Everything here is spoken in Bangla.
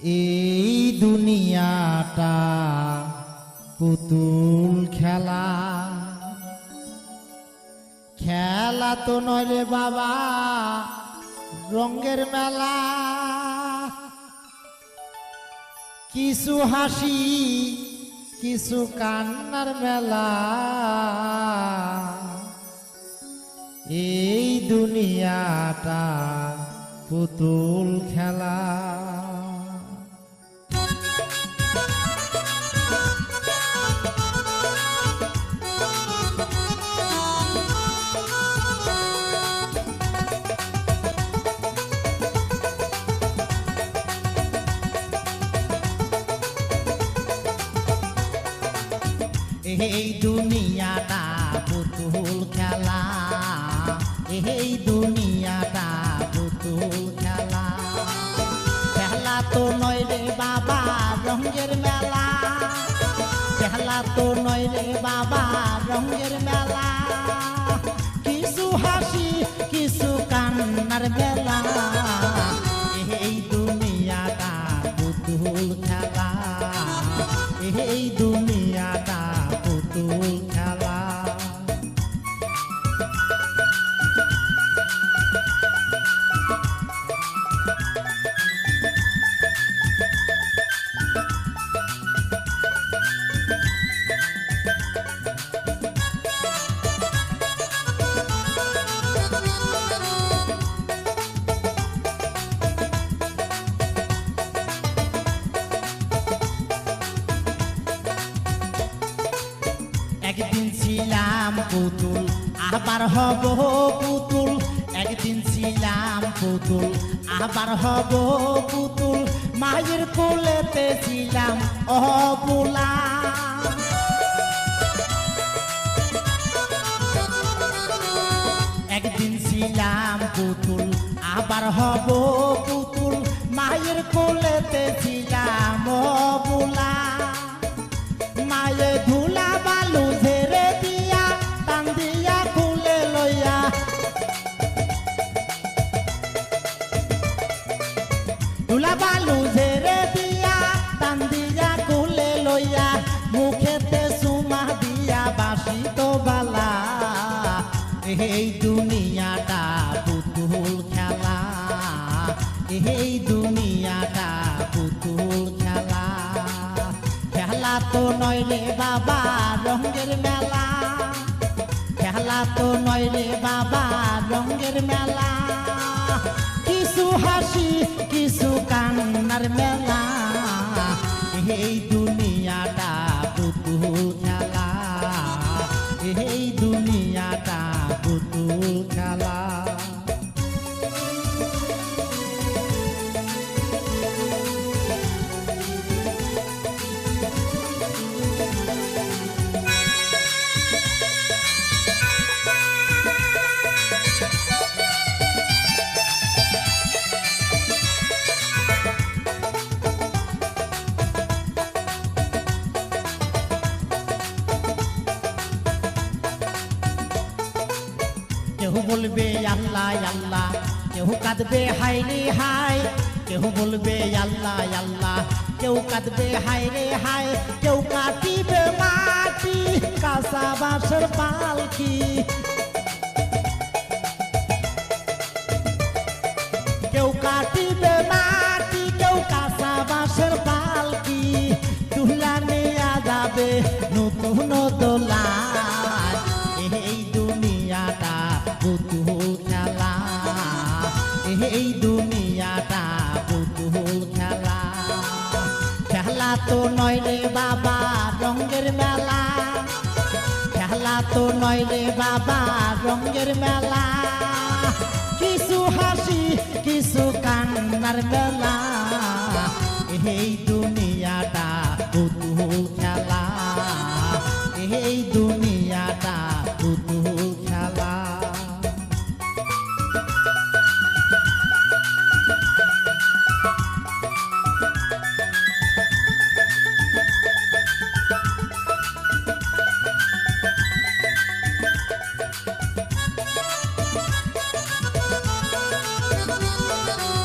এই দুনিয়াটা পুতুল খেলা, খেলা তো নয় রে বাবা রঙের মেলা। কিছু হাসি কিছু কান্নার মেলা, এই দুনিয়াটা পুতুল খেলা। এই দুনিয়াটা পুতুল খেলা, এই দুনিয়াটা পুতুল খেলা। খেলা তো নয় রে বাবা রঙের মেলা, খেলা তো নয় রে বাবা রঙের মেলা। কিছু হাসি কিছু কান্নার মেলা, এই দুনিয়াটা পুতুল খেলা, এই দুনিয়াটা পুতুল খেলা। একদিন ছিলাম পুতুল আবার হব পুতুল, একদিন ছিলাম পুতুল আবার হব পুতুল। মায়ের কোলেতে ছিলাম অবুলা, একদিন ছিলাম পুতুল আবার হব পুতুল। মায়ের কোলেতে ছিলাম অবুলা, মায়ে ধুলা বালু ঝেড়ে দিয়া টান দিয়া খুলে লইয়া, ধুলা বালু ঝেড়ে দিয়া টান দিয়া খুলে লইয়া। মুখেতে সুমা দিয়া বাসিত বালা, এই দুনিয়াটা পুতুল খেলা, এই দুনিয়াটা পুতুল খেলা। খেলা তো নয় রে বাবা রঙের মেলা, খেলা তো নয় রে বাবা রঙের মেলা। কিছু হাসি কিছু কান্নার মেলা, এই দুনিয়াটা পুতুল খেলা, এই দুনিয়াটা পুতুল খেলা। কেউ বলবে আল্লাহ আল্লাহ, কেউ কাঁদবে হাই রে হাই, কেউ বলবে আল্লাহ আল্লাহ, কেউ কাঁদবে হাই রে হাই। কেউ কাটিবে মাটি কাঁচা বাঁশের পালকি, কেউ কাটিবে মাটি কেউ কাঁচা বাঁশের পালকি। দুলা নিয়া যাবে নতুন দোলা, এই দুনিয়াটা পুতুল খেলা, এই দুনিয়াটা পুতুল খেলা। খেলা তো নয় রে বাবা রঙের মেলা, খেলা তো নয় রে বাবা রঙের মেলা। কিছু হাসি কিছু কান্নার মেলা, এই দুনিয়াটা পুতুল খেলা, এই